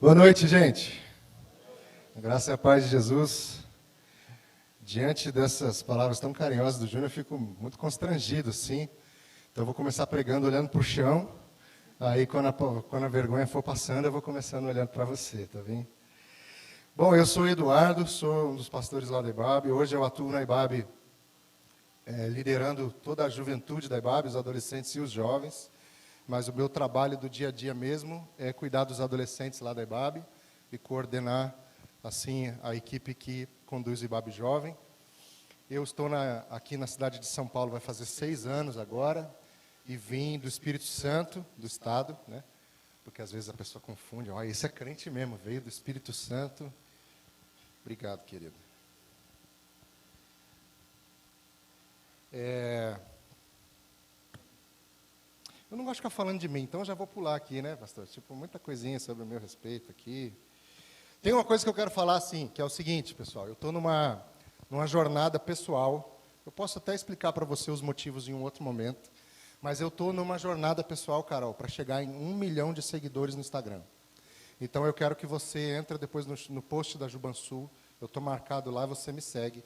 Boa noite, gente. A graça e a paz de Jesus. Diante dessas palavras tão carinhosas do Júnior, eu fico muito constrangido, sim. Então, eu vou começar pregando olhando para o chão. Aí, quando a vergonha for passando, eu vou começando olhando para você, tá bem? Bom, eu sou o Eduardo, sou um dos pastores lá da IBAB. Hoje eu atuo na IBAB, liderando toda a juventude da IBAB, os adolescentes e os jovens. Mas o meu trabalho do dia a dia mesmo é cuidar dos adolescentes lá da IBAB e coordenar, assim, a equipe que conduz o IBAB Jovem. Eu estou aqui na cidade de São Paulo, vai fazer 6 anos agora, e vim do Espírito Santo, do Estado, né? Porque às vezes a pessoa confunde, esse é crente mesmo, veio do Espírito Santo. Obrigado, querido. Eu não gosto de ficar falando de mim, então eu já vou pular aqui, né, pastor? Tipo, muita coisinha sobre o meu respeito aqui. Tem uma coisa que eu quero falar, assim, que é o seguinte, pessoal. Eu estou numa jornada pessoal. Eu posso até explicar para você os motivos em um outro momento. Mas eu estou numa jornada pessoal, Carol, para chegar em 1 milhão de seguidores no Instagram. Então, eu quero que você entre depois no post da Jubansul. Eu estou marcado lá, você me segue.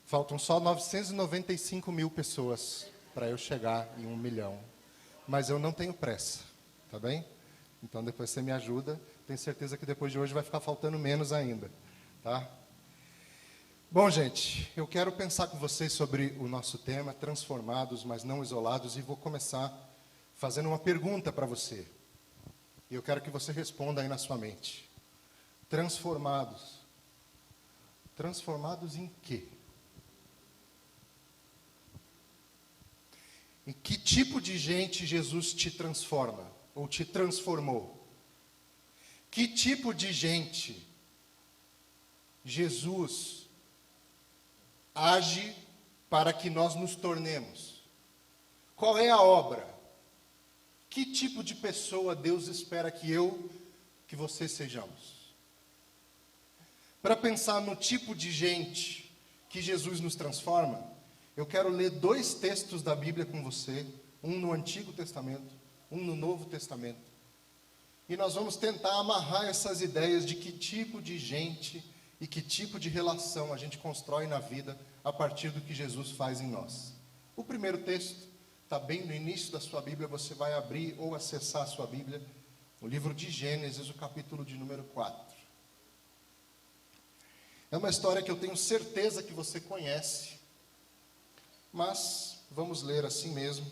Faltam só 995 mil pessoas para eu chegar em 1 milhão. Mas eu não tenho pressa, tá bem? Então, depois você me ajuda. Tenho certeza que depois de hoje vai ficar faltando menos ainda, tá? Bom, gente, eu quero pensar com vocês sobre o nosso tema, transformados, mas não isolados, e vou começar fazendo uma pergunta para você. E eu quero que você responda aí na sua mente. Transformados. Transformados em quê? Em que tipo de gente Jesus te transforma, ou te transformou? Que tipo de gente Jesus age para que nós nos tornemos? Qual é a obra? Que tipo de pessoa Deus espera que você sejamos? Para pensar no tipo de gente que Jesus nos transforma, eu quero ler 2 textos da Bíblia com você, um no Antigo Testamento, um no Novo Testamento. E nós vamos tentar amarrar essas ideias de que tipo de gente e que tipo de relação a gente constrói na vida a partir do que Jesus faz em nós. O primeiro texto está bem no início da sua Bíblia, você vai abrir ou acessar a sua Bíblia, o livro de Gênesis, o capítulo de número 4. É uma história que eu tenho certeza que você conhece, mas vamos ler assim mesmo.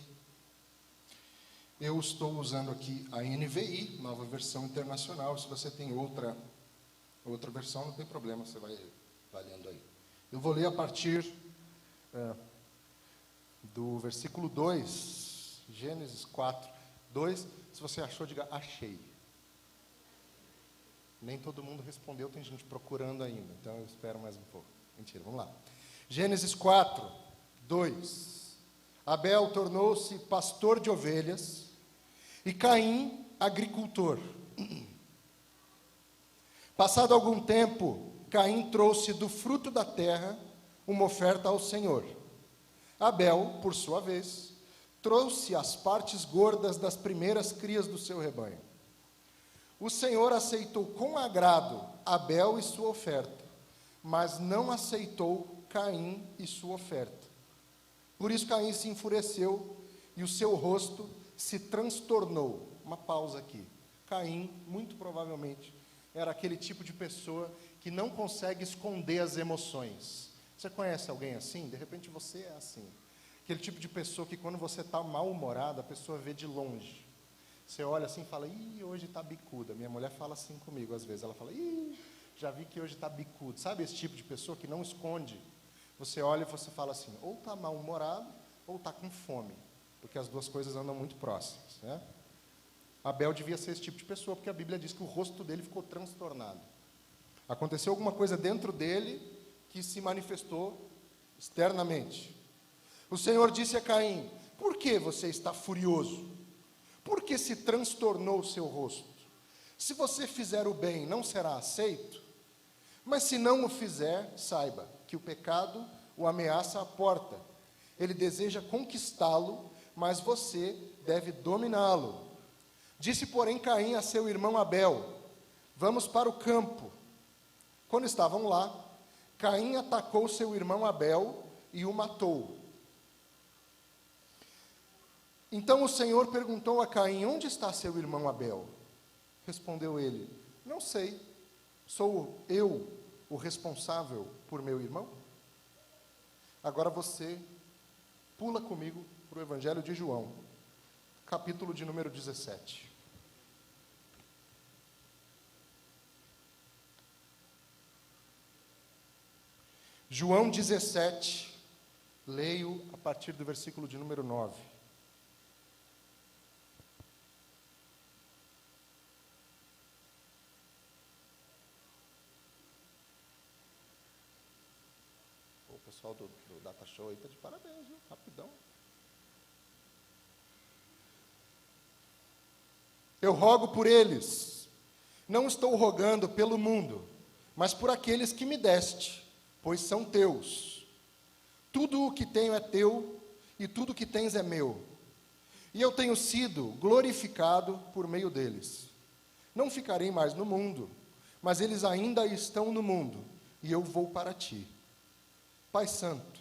Eu estou usando aqui a NVI, nova versão internacional. Se você tem outra versão, não tem problema, você vai lendo aí. Eu vou ler a partir do versículo 2, Gênesis 4, 2. Se você achou, diga, achei. Nem todo mundo respondeu, tem gente procurando ainda, então eu espero mais um pouco. Mentira, vamos lá. Gênesis 4, 2. Abel tornou-se pastor de ovelhas e Caim agricultor. Passado algum tempo, Caim trouxe do fruto da terra uma oferta ao Senhor. Abel, por sua vez, trouxe as partes gordas das primeiras crias do seu rebanho. O Senhor aceitou com agrado Abel e sua oferta, mas não aceitou Caim e sua oferta. Por isso Caim se enfureceu e o seu rosto se transtornou. Uma pausa aqui. Caim, muito provavelmente, era aquele tipo de pessoa que não consegue esconder as emoções. Você conhece alguém assim? De repente você é assim. Aquele tipo de pessoa que quando você está mal-humorado, a pessoa vê de longe. Você olha assim e fala, hoje está bicuda. Minha mulher fala assim comigo às vezes. Ela fala, já vi que hoje está bicudo. Sabe esse tipo de pessoa que não esconde? Você olha e você fala assim, ou está mal-humorado, ou está com fome. Porque as duas coisas andam muito próximas, né? Abel devia ser esse tipo de pessoa, porque a Bíblia diz que o rosto dele ficou transtornado. Aconteceu alguma coisa dentro dele que se manifestou externamente. O Senhor disse a Caim, por que você está furioso? Por que se transtornou o seu rosto? Se você fizer o bem, não será aceito? Mas se não o fizer, saiba que o pecado o ameaça à porta. Ele deseja conquistá-lo, mas você deve dominá-lo. Disse, porém, Caim a seu irmão Abel, Vamos para o campo. Quando estavam lá, Caim atacou seu irmão Abel e o matou. Então o Senhor perguntou a Caim: onde está seu irmão Abel? Respondeu ele: não sei, sou eu o responsável por meu irmão? Agora você pula comigo para o Evangelho de João, capítulo de número 17. João 17, leio a partir do versículo de número 9. O pessoal do Data Show aí está de parabéns, viu? Rapidão. Eu rogo por eles, não estou rogando pelo mundo, mas por aqueles que me deste, pois são teus. Tudo o que tenho é teu, e tudo o que tens é meu. E eu tenho sido glorificado por meio deles. Não ficarei mais no mundo, mas eles ainda estão no mundo, e eu vou para ti. Pai Santo,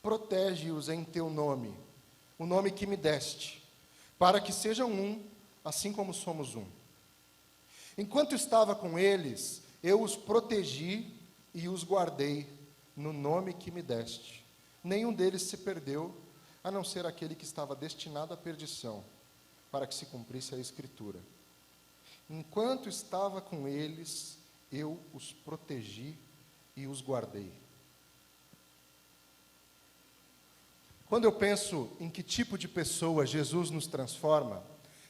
protege-os em teu nome, o nome que me deste, para que sejam um, assim como somos um. Enquanto estava com eles, eu os protegi e os guardei no nome que me deste. Nenhum deles se perdeu, a não ser aquele que estava destinado à perdição, para que se cumprisse a Escritura. Enquanto estava com eles, eu os protegi e os guardei. Quando eu penso em que tipo de pessoa Jesus nos transforma,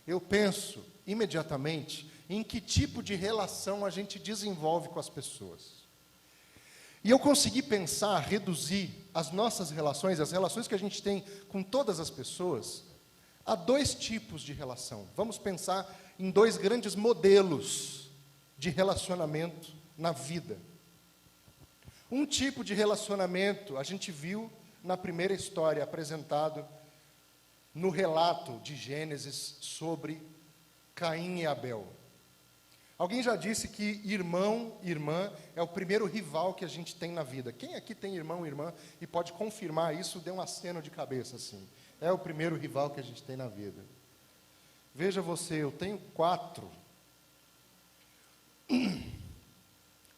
eu penso imediatamente em que tipo de relação a gente desenvolve com as pessoas. E eu consegui pensar, reduzir as nossas relações, as relações que a gente tem com todas as pessoas, a dois tipos de relação. Vamos pensar em dois grandes modelos de relacionamento na vida. Um tipo de relacionamento a gente viu na primeira história apresentado no relato de Gênesis sobre Caim e Abel. Alguém já disse que irmão e irmã é o primeiro rival que a gente tem na vida. Quem aqui tem irmão e irmã e pode confirmar isso, dê um aceno de cabeça assim. É o primeiro rival que a gente tem na vida. Veja você, eu tenho 4.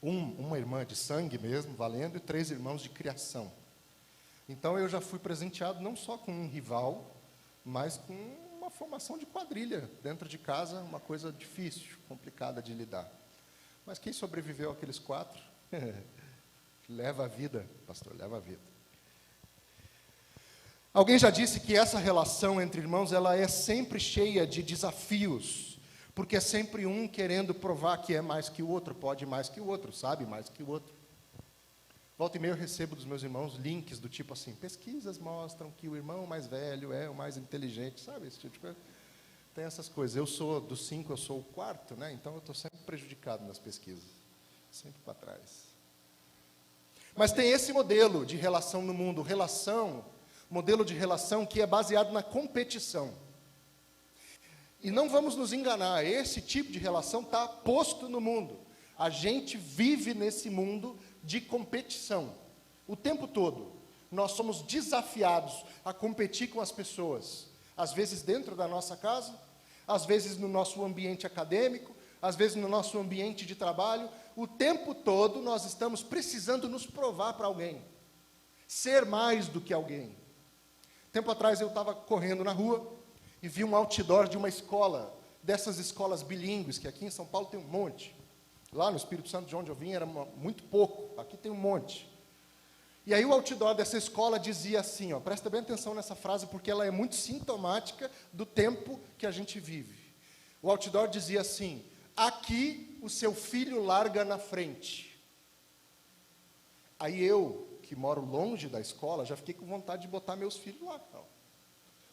Uma irmã de sangue mesmo, valendo, e 3 irmãos de criação. Então eu já fui presenteado não só com um rival, mas com uma formação de quadrilha dentro de casa, uma coisa difícil, complicada de lidar. Mas quem sobreviveu àqueles 4, leva a vida, pastor, leva a vida. Alguém já disse que essa relação entre irmãos, ela é sempre cheia de desafios, porque é sempre um querendo provar que é mais que o outro, pode mais que o outro, sabe mais que o outro. Volta e meia eu recebo dos meus irmãos links do tipo assim, pesquisas mostram que o irmão mais velho é o mais inteligente, sabe, esse tipo de coisa. Tem essas coisas. Eu sou dos 5, eu sou o 4, né? Então eu estou sempre prejudicado nas pesquisas, sempre para trás. Mas tem esse modelo de relação no mundo, modelo de relação que é baseado na competição. E não vamos nos enganar, esse tipo de relação está posto no mundo. A gente vive nesse mundo de competição. O tempo todo, nós somos desafiados a competir com as pessoas. Às vezes dentro da nossa casa, às vezes no nosso ambiente acadêmico, às vezes no nosso ambiente de trabalho. O tempo todo nós estamos precisando nos provar para alguém. Ser mais do que alguém. Tempo atrás eu estava correndo na rua e vi um outdoor de uma escola, dessas escolas bilíngues, que aqui em São Paulo tem um monte. Lá no Espírito Santo, de onde eu vim, era muito pouco. Aqui tem um monte. E aí o outdoor dessa escola dizia assim, ó, presta bem atenção nessa frase, porque ela é muito sintomática do tempo que a gente vive. O outdoor dizia assim, aqui o seu filho larga na frente. Aí eu, que moro longe da escola, já fiquei com vontade de botar meus filhos lá. Não.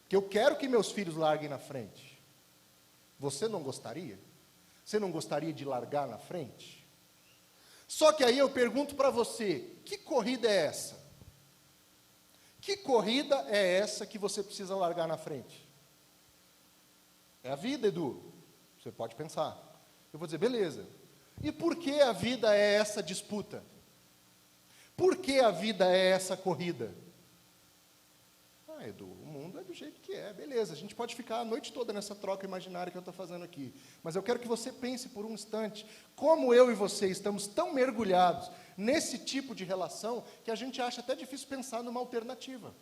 Porque eu quero que meus filhos larguem na frente. Você não gostaria? Você não gostaria de largar na frente? Só que aí eu pergunto para você, que corrida é essa? Que corrida é essa que você precisa largar na frente? É a vida, Edu. Você pode pensar. Eu vou dizer, beleza. E por que a vida é essa disputa? Por que a vida é essa corrida? Edu, o mundo é do jeito que é, beleza, a gente pode ficar a noite toda nessa troca imaginária que eu estou fazendo aqui, mas eu quero que você pense por um instante, como eu e você estamos tão mergulhados nesse tipo de relação, que a gente acha até difícil pensar numa alternativa.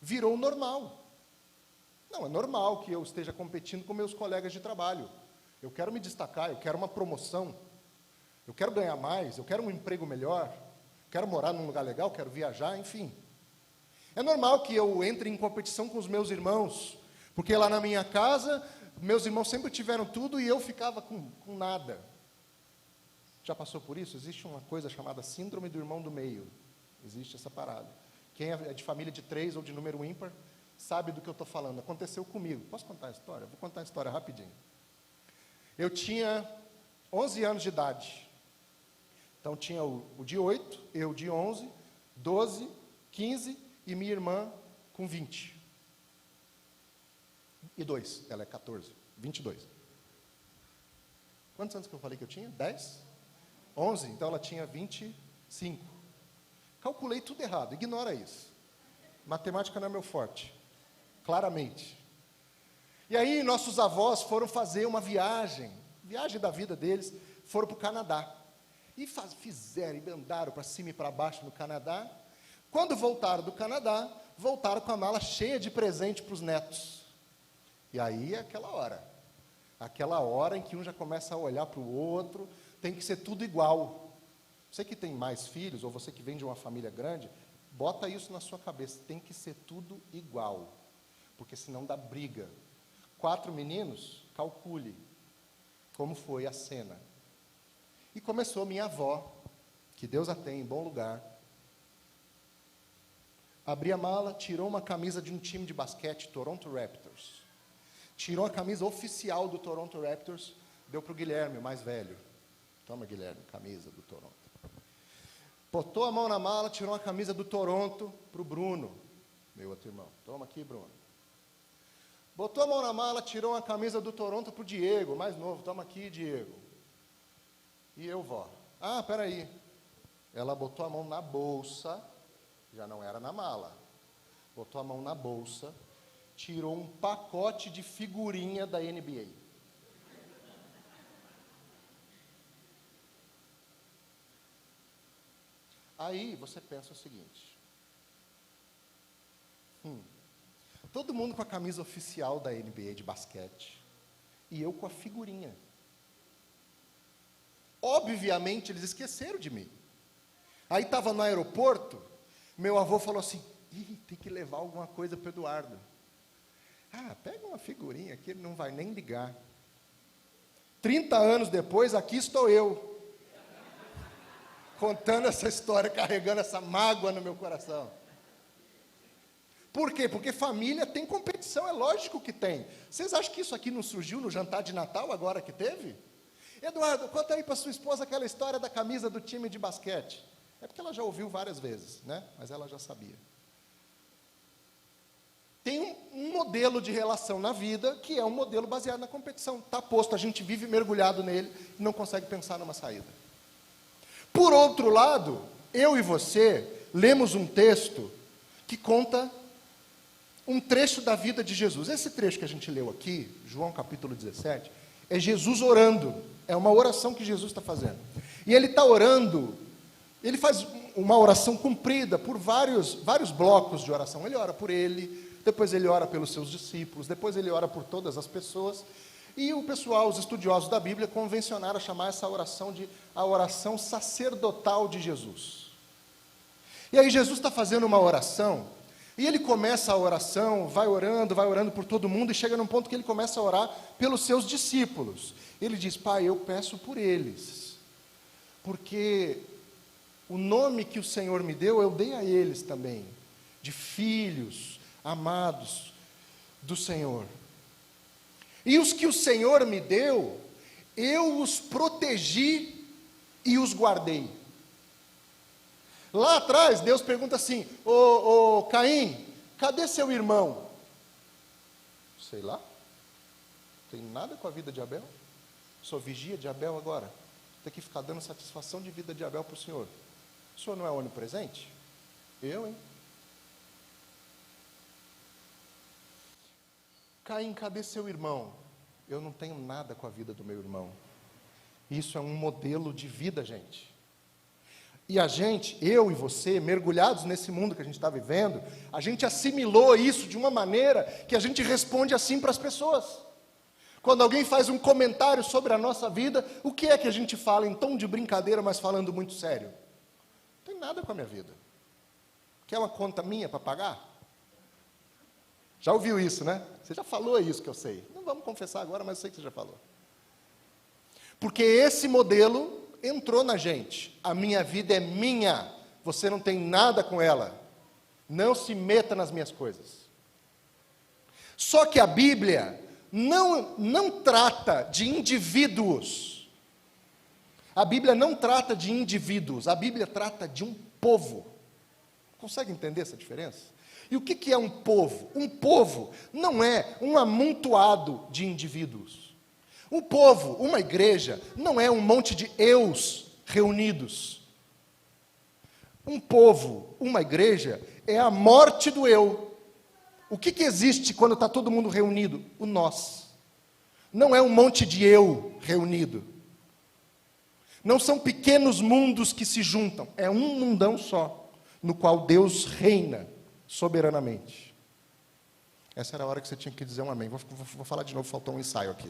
Virou normal. Não, é normal que eu esteja competindo com meus colegas de trabalho. Eu quero me destacar, eu quero uma promoção, eu quero ganhar mais, eu quero um emprego melhor, quero morar num lugar legal, quero viajar, enfim. É normal que eu entre em competição com os meus irmãos, porque lá na minha casa, meus irmãos sempre tiveram tudo e eu ficava com nada. Já passou por isso? Existe uma coisa chamada síndrome do irmão do meio. Existe essa parada. Quem é de família de 3 ou de número ímpar, sabe do que eu estou falando. Aconteceu comigo. Posso contar a história? Vou contar a história rapidinho. Eu tinha 11 anos de idade. Então tinha o de 8, eu de 11, 12, 15 e minha irmã com 20. E 2, ela é 14, 22. Quantos anos que eu falei que eu tinha? 10? 11, então ela tinha 25. Calculei tudo errado, ignora isso. Matemática não é meu forte, claramente. E aí nossos avós foram fazer uma viagem da vida deles, foram para o Canadá. E fizeram e andaram para cima e para baixo no Canadá. Quando voltaram do Canadá, voltaram com a mala cheia de presente para os netos. E aí é aquela hora em que um já começa a olhar para o outro, tem que ser tudo igual. Você que tem mais filhos, ou você que vem de uma família grande, bota isso na sua cabeça, tem que ser tudo igual, porque senão dá briga. 4 meninos, calcule como foi a cena. E começou minha avó, que Deus a tem em bom lugar, abriu a mala, tirou uma camisa de um time de basquete, Toronto Raptors. Tirou a camisa oficial do Toronto Raptors, deu para o Guilherme, o mais velho. Toma, Guilherme, camisa do Toronto. Botou a mão na mala, tirou a camisa do Toronto para o Bruno, meu outro irmão. Toma aqui, Bruno. Botou a mão na mala, tirou a camisa do Toronto para o Diego, o mais novo. Toma aqui, Diego. E eu, vó. Ah, peraí. Ela botou a mão na bolsa, já não era na mala. Botou a mão na bolsa, tirou um pacote de figurinha da NBA. Aí você pensa o seguinte. Todo mundo com a camisa oficial da NBA de basquete. E eu com a figurinha. Obviamente, eles esqueceram de mim. Aí estava no aeroporto, meu avô falou assim, tem que levar alguma coisa para o Eduardo. Ah, pega uma figurinha que ele não vai nem ligar. 30 anos depois, aqui estou eu, contando essa história, carregando essa mágoa no meu coração. Por quê? Porque família tem competição, é lógico que tem. Vocês acham que isso aqui não surgiu no jantar de Natal, agora que teve? Eduardo, conta aí para sua esposa aquela história da camisa do time de basquete. É porque ela já ouviu várias vezes, né? Mas ela já sabia. Tem um modelo de relação na vida que é um modelo baseado na competição. Está posto, a gente vive mergulhado nele e não consegue pensar numa saída. Por outro lado, eu e você lemos um texto que conta um trecho da vida de Jesus. Esse trecho que a gente leu aqui, João capítulo 17, é Jesus orando. É uma oração que Jesus está fazendo. E ele está orando, ele faz uma oração comprida por vários blocos de oração. Ele ora por ele, depois ele ora pelos seus discípulos, depois ele ora por todas as pessoas. E o pessoal, os estudiosos da Bíblia, convencionaram a chamar essa oração de a oração sacerdotal de Jesus. E aí Jesus está fazendo uma oração, e ele começa a oração, vai orando por todo mundo, e chega num ponto que ele começa a orar pelos seus discípulos. Ele diz, Pai, eu peço por eles, porque o nome que o Senhor me deu, eu dei a eles também, de filhos amados do Senhor. E os que o Senhor me deu, eu os protegi e os guardei. Lá atrás, Deus pergunta assim, ô Caim, cadê seu irmão? Sei lá, não tem nada com a vida de Abel. Sou vigia de Abel agora. ter que ficar dando satisfação de vida de Abel para o senhor. O senhor não é onipresente? Eu, hein? Caim, cadê seu irmão? Eu não tenho nada com a vida do meu irmão. Isso é um modelo de vida, gente. E a gente, eu e você, mergulhados nesse mundo que a gente está vivendo, a gente assimilou isso de uma maneira que a gente responde assim para as pessoas. Quando alguém faz um comentário sobre a nossa vida, o que é que a gente fala em tom de brincadeira, mas falando muito sério? Não tem nada com a minha vida. Quer uma conta minha para pagar? Já ouviu isso, né? Você já falou isso que eu sei. Não vamos confessar agora, mas eu sei que você já falou. Porque esse modelo entrou na gente. A minha vida é minha. Você não tem nada com ela. Não se meta nas minhas coisas. Só que a Bíblia não trata de indivíduos. A Bíblia não trata de indivíduos. A Bíblia trata de um povo. Consegue entender essa diferença? E o que é um povo? Um povo não é um amontoado de indivíduos. Um povo, uma igreja, não é um monte de eus reunidos. Um povo, uma igreja, é a morte do eu. O que existe quando está todo mundo reunido? O nós. Não é um monte de eu reunido. Não são pequenos mundos que se juntam. É um mundão só, no qual Deus reina soberanamente. Essa era a hora que você tinha que dizer um amém. Vou falar de novo, faltou um ensaio aqui.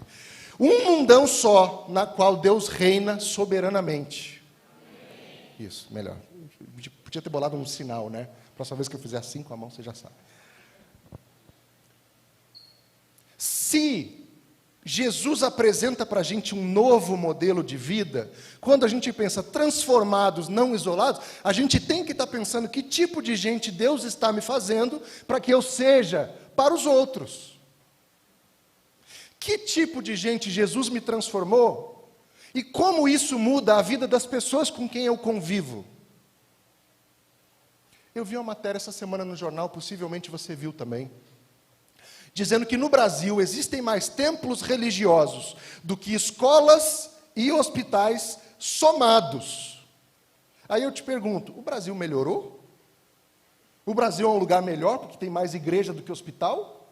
Um mundão só, na qual Deus reina soberanamente. Amém. Isso, melhor. Podia ter bolado um sinal, né? Próxima vez que eu fizer assim com a mão, você já sabe. Se Jesus apresenta para a gente um novo modelo de vida, quando a gente pensa transformados, não isolados, a gente tem que estar pensando que tipo de gente Deus está me fazendo para que eu seja para os outros. Que tipo de gente Jesus me transformou e como isso muda a vida das pessoas com quem eu convivo. Eu vi uma matéria essa semana no jornal, possivelmente você viu também, dizendo que no Brasil existem mais templos religiosos do que escolas e hospitais somados. Aí eu te pergunto, o Brasil melhorou? O Brasil é um lugar melhor porque tem mais igreja do que hospital?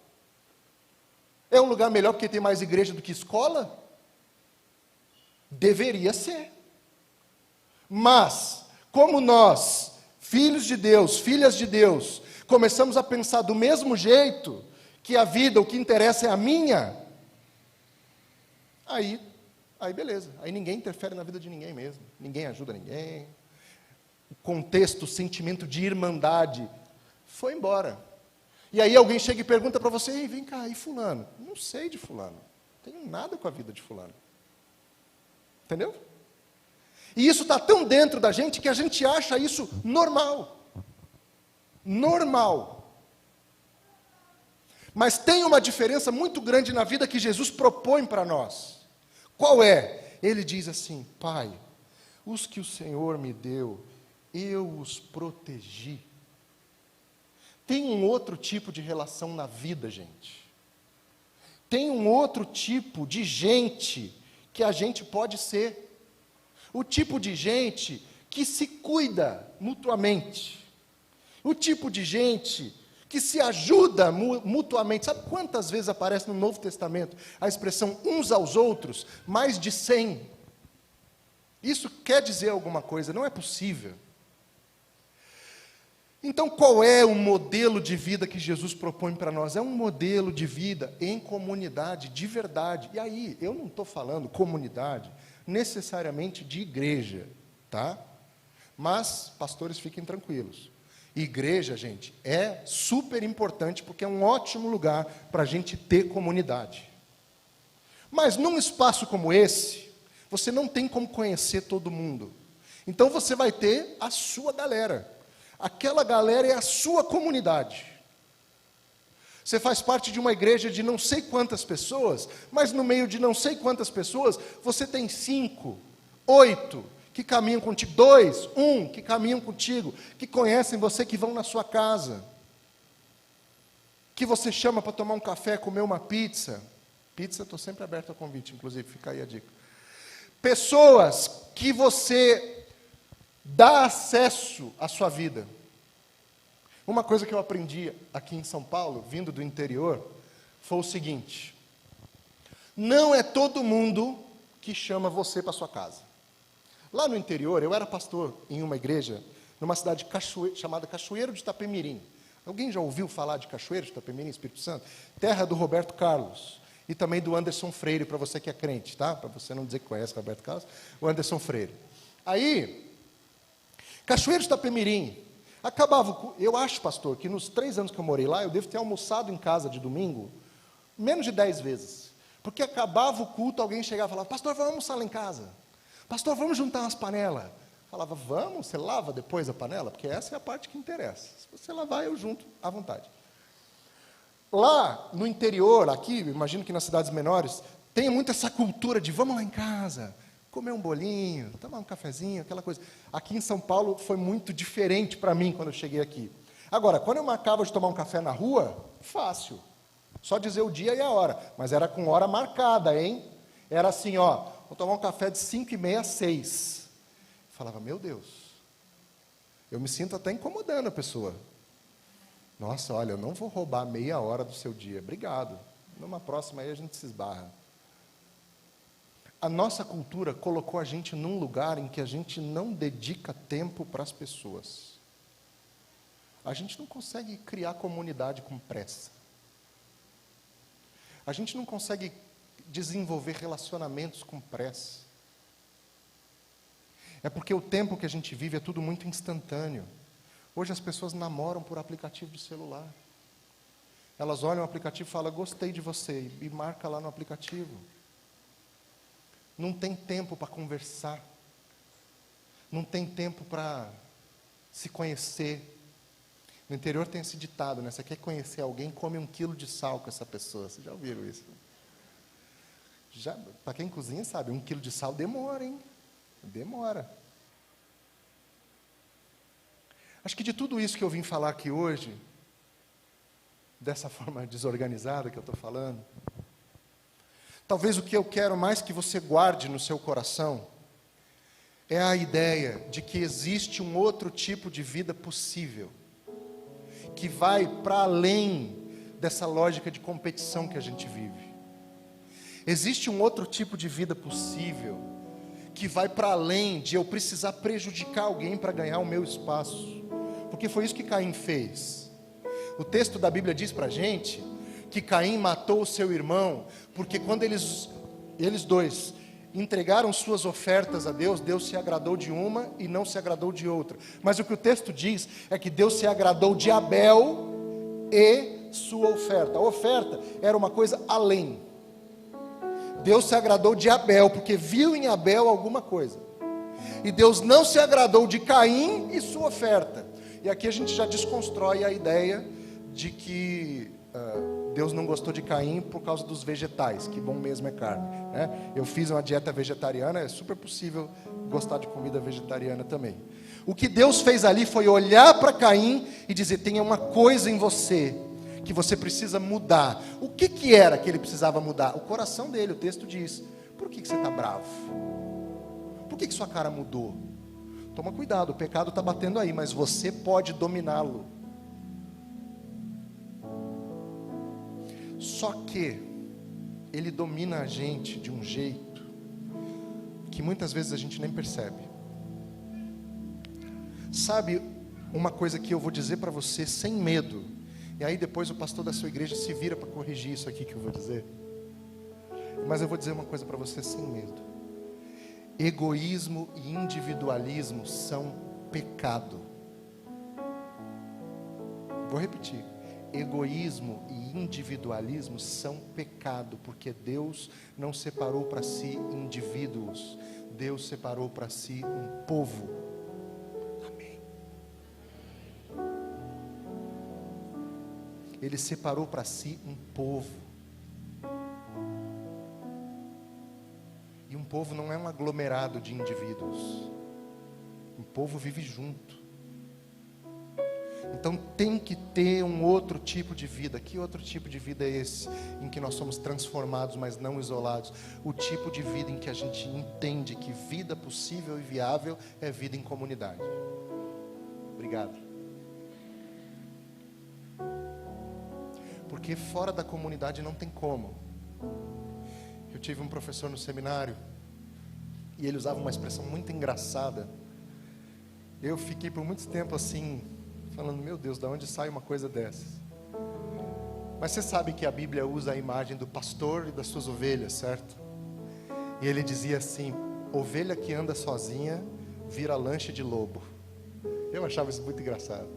É um lugar melhor porque tem mais igreja do que escola? Deveria ser. Mas, como nós, filhos de Deus, filhas de Deus, começamos a pensar do mesmo jeito, que a vida, o que interessa é a minha, aí beleza, aí ninguém interfere na vida de ninguém mesmo, ninguém ajuda ninguém, o contexto, o sentimento de irmandade foi embora, e aí alguém chega e pergunta para você, ei, vem cá, e fulano? Não sei de fulano, não tenho nada com a vida de fulano, entendeu? E isso está tão dentro da gente que a gente acha isso normal, Mas tem uma diferença muito grande na vida que Jesus propõe para nós. Qual é? Ele diz assim, Pai, os que o Senhor me deu, eu os protegi. Tem um outro tipo de relação na vida, gente. Tem um outro tipo de gente que a gente pode ser. O tipo de gente que se cuida mutuamente. O tipo de gente que se ajuda mutuamente. Sabe quantas vezes aparece no Novo Testamento a expressão uns aos outros? Mais de 100. Isso quer dizer alguma coisa, não é possível. Então, qual é o modelo de vida que Jesus propõe para nós? É um modelo de vida em comunidade, de verdade. E aí, eu não estou falando comunidade necessariamente de igreja, tá? Mas, pastores, fiquem tranquilos. Igreja, gente, é super importante porque é um ótimo lugar para a gente ter comunidade. Mas num espaço como esse, você não tem como conhecer todo mundo. Então você vai ter a sua galera. Aquela galera é a sua comunidade. Você faz parte de uma igreja de não sei quantas pessoas, mas no meio de não sei quantas pessoas, você tem 5, 8, que caminham contigo, 2, 1, que caminham contigo, que conhecem você, que vão na sua casa, que você chama para tomar um café, comer uma pizza. Pizza, estou sempre aberto ao convite, inclusive, fica aí a dica. Pessoas que você dá acesso à sua vida. Uma coisa que eu aprendi aqui em São Paulo, vindo do interior, foi o seguinte: não é todo mundo que chama você para sua casa. Lá no interior, eu era pastor em uma igreja, numa cidade chamada Cachoeiro de Itapemirim. Alguém já ouviu falar de Cachoeiro de Itapemirim, Espírito Santo? Terra do Roberto Carlos e também do Anderson Freire, para você que é crente, tá? Para você não dizer que conhece Roberto Carlos, o Anderson Freire. Aí, Cachoeiro de Itapemirim, eu acho, pastor, que nos 3 anos que eu morei lá, eu devo ter almoçado em casa de domingo menos de 10 vezes. Porque acabava o culto, alguém chegava e falava: pastor, vamos almoçar lá em casa. Pastor, vamos juntar umas panelas. Falava: vamos, você lava depois a panela? Porque essa é a parte que interessa. Se você lavar, eu junto à vontade. Lá no interior, aqui, imagino que nas cidades menores, tem muito essa cultura de vamos lá em casa, comer um bolinho, tomar um cafezinho, aquela coisa. Aqui em São Paulo foi muito diferente para mim quando eu cheguei aqui. Agora, quando eu marcava de tomar um café na rua, fácil. Só dizer o dia e a hora. Mas era com hora marcada, hein? Era assim, ó, vou tomar um café de 5h30 às 6. Falava: meu Deus, eu me sinto até incomodando a pessoa. Nossa, olha, eu não vou roubar meia hora do seu dia. Obrigado. Numa próxima aí a gente se esbarra. A nossa cultura colocou a gente num lugar em que a gente não dedica tempo para as pessoas. A gente não consegue criar comunidade com pressa. A gente não consegue desenvolver relacionamentos com pressa. É porque o tempo que a gente vive é tudo muito instantâneo. Hoje as pessoas namoram por aplicativo de celular. Elas olham o aplicativo e falam: gostei de você, e marca lá no aplicativo. Não tem tempo para conversar. Não tem tempo para se conhecer. No interior tem esse ditado, né? Você quer conhecer alguém, come 1 quilo de sal com essa pessoa. Vocês já ouviram isso? Para quem cozinha sabe, 1 quilo de sal demora, hein? Demora. Acho que de tudo isso que eu vim falar aqui hoje, dessa forma desorganizada que eu estou falando, talvez o que eu quero mais que você guarde no seu coração é a ideia de que existe um outro tipo de vida possível, que vai para além dessa lógica de competição que a gente vive. Existe um outro tipo de vida possível, que vai para além de eu precisar prejudicar alguém para ganhar o meu espaço. Porque foi isso que Caim fez. O texto da Bíblia diz para a gente que Caim matou o seu irmão, porque quando eles dois entregaram suas ofertas a Deus, Deus se agradou de uma e não se agradou de outra. Mas o que o texto diz é que Deus se agradou de Abel e sua oferta. A oferta era uma coisa além. Deus se agradou de Abel, porque viu em Abel alguma coisa. E Deus não se agradou de Caim e sua oferta. E aqui a gente já desconstrói a ideia de que Deus não gostou de Caim por causa dos vegetais, que bom mesmo é carne, né? Eu fiz uma dieta vegetariana, é super possível gostar de comida vegetariana também. O que Deus fez ali foi olhar para Caim e dizer: tem uma coisa em você que você precisa mudar. O que era que ele precisava mudar? O coração dele. O texto diz: por que você está bravo? Por que sua cara mudou? Toma cuidado, o pecado está batendo aí, mas você pode dominá-lo. Só que ele domina a gente de um jeito que muitas vezes a gente nem percebe. Sabe uma coisa que eu vou dizer para você sem medo, e aí depois o pastor da sua igreja se vira para corrigir isso aqui que eu vou dizer. Mas eu vou dizer uma coisa para você sem medo. Egoísmo e individualismo são pecado. Vou repetir. Egoísmo e individualismo são pecado, porque Deus não separou para si indivíduos, Deus separou para si um povo. Amém. Ele separou para si um povo. E um povo não é um aglomerado de indivíduos. Um povo vive junto. Então tem que ter um outro tipo de vida. Que outro tipo de vida é esse? Em que nós somos transformados, mas não isolados. O tipo de vida em que a gente entende que vida possível e viável é vida em comunidade. Obrigado. Porque fora da comunidade não tem como. Eu tive um professor no seminário e ele usava uma expressão muito engraçada. Eu fiquei por muito tempo assim, falando, meu Deus, de onde sai uma coisa dessas? Mas você sabe que a Bíblia usa a imagem do pastor e das suas ovelhas, certo? E ele dizia assim, ovelha que anda sozinha vira lanche de lobo. Eu achava isso muito engraçado.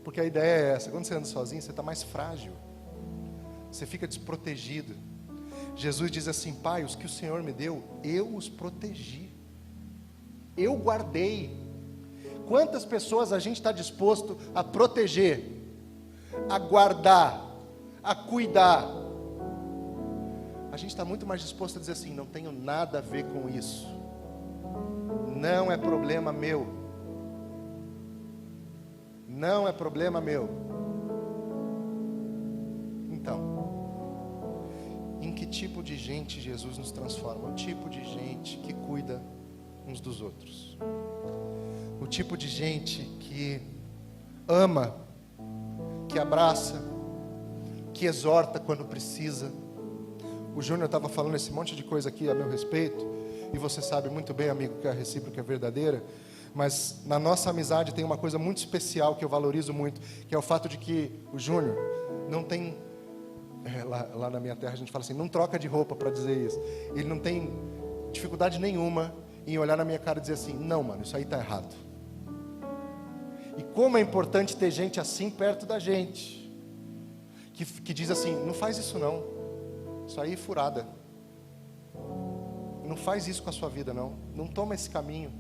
Porque a ideia é essa, quando você anda sozinho, você está mais frágil. Você fica desprotegido. Jesus diz assim, Pai, os que o Senhor me deu, eu os protegi. Eu guardei. Quantas pessoas a gente está disposto a proteger, a guardar, a cuidar? A gente está muito mais disposto a dizer assim, não tenho nada a ver com isso. Não é problema meu. Não é problema meu. Então, em que tipo de gente Jesus nos transforma? O tipo de gente que cuida uns dos outros. O tipo de gente que ama, que abraça, que exorta quando precisa. O Júnior estava falando esse monte de coisa aqui a meu respeito, e você sabe muito bem, amigo, que a recíproca é verdadeira, mas na nossa amizade tem uma coisa muito especial que eu valorizo muito, que é o fato de que o Júnior não tem, lá na minha terra a gente fala assim, não troca de roupa para dizer isso. Ele não tem dificuldade nenhuma em olhar na minha cara e dizer assim, não, mano, isso aí está errado. E como é importante ter gente assim perto da gente, que diz assim, não faz isso não, isso aí é furada, não faz isso com a sua vida não, não toma esse caminho.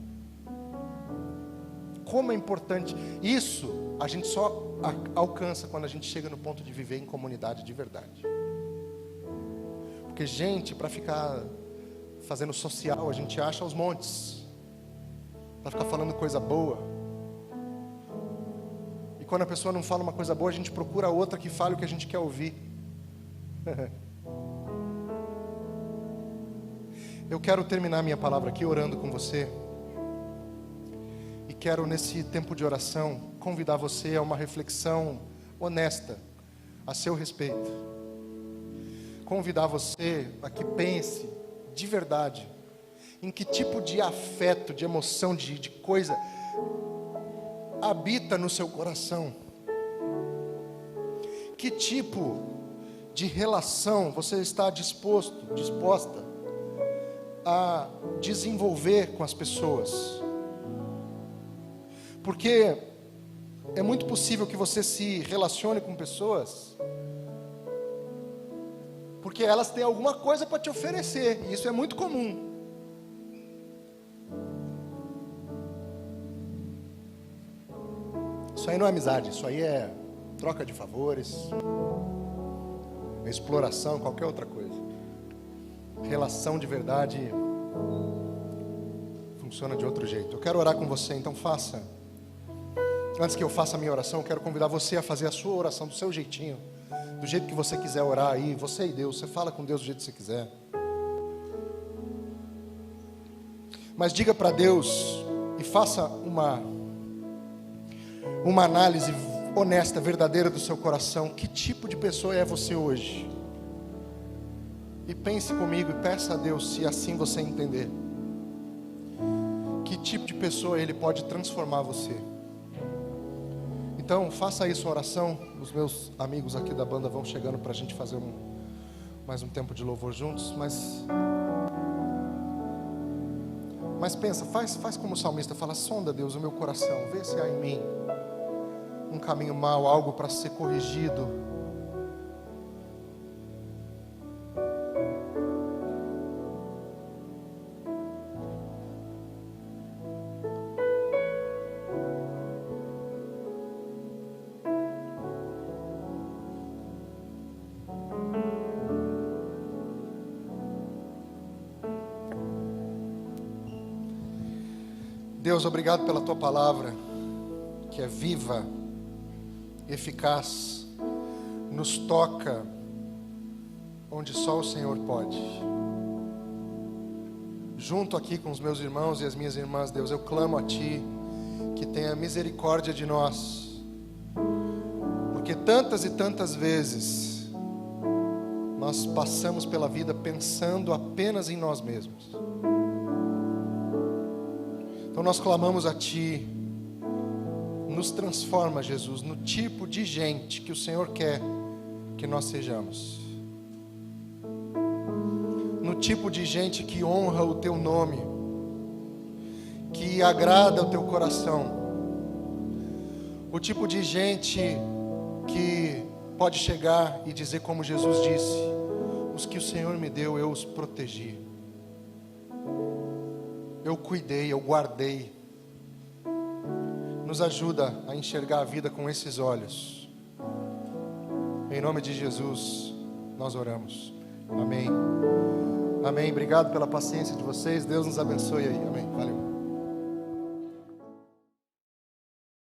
Como é importante, isso a gente só alcança quando a gente chega no ponto de viver em comunidade de verdade. Porque gente, para ficar fazendo social, a gente acha aos montes, para ficar falando coisa boa. E quando a pessoa não fala uma coisa boa, a gente procura outra que fale o que a gente quer ouvir. Eu quero terminar minha palavra aqui orando com você. E quero nesse tempo de oração convidar você a uma reflexão honesta a seu respeito. Convidar você a que pense de verdade em que tipo de afeto, de emoção, de coisa habita no seu coração. Que tipo de relação você está disposta a desenvolver com as pessoas? Porque é muito possível que você se relacione com pessoas porque elas têm alguma coisa para te oferecer, e isso é muito comum. Isso aí não é amizade, isso aí é troca de favores, é exploração, qualquer outra coisa. Relação de verdade funciona de outro jeito. Eu quero orar com você, então faça. Antes que eu faça a minha oração, eu quero convidar você a fazer a sua oração do seu jeitinho, do jeito que você quiser orar aí, você e Deus, você fala com Deus do jeito que você quiser. Mas diga para Deus e faça uma análise honesta, verdadeira do seu coração. Que tipo de pessoa é você hoje? E pense comigo e peça a Deus, se assim você entender, que tipo de pessoa Ele pode transformar você. Então faça isso, uma oração. Os meus amigos aqui da banda vão chegando para a gente fazer mais um tempo de louvor juntos. Mas pensa, faz como o salmista fala, sonda Deus o meu coração, vê se há em mim um caminho mau, algo para ser corrigido. Deus, obrigado pela Tua palavra, que é viva, eficaz, nos toca onde só o Senhor pode. Junto aqui com os meus irmãos e as minhas irmãs, Deus, eu clamo a Ti que tenha misericórdia de nós, porque tantas e tantas vezes nós passamos pela vida pensando apenas em nós mesmos. Então nós clamamos a Ti, nos transforma, Jesus, no tipo de gente que o Senhor quer que nós sejamos, no tipo de gente que honra o Teu nome, que agrada o Teu coração, o tipo de gente que pode chegar e dizer como Jesus disse: os que o Senhor me deu, eu os protegi, eu cuidei, eu guardei. Nos ajuda a enxergar a vida com esses olhos. Em nome de Jesus, nós oramos. Amém. Amém. Obrigado pela paciência de vocês. Deus nos abençoe aí. Amém. Valeu.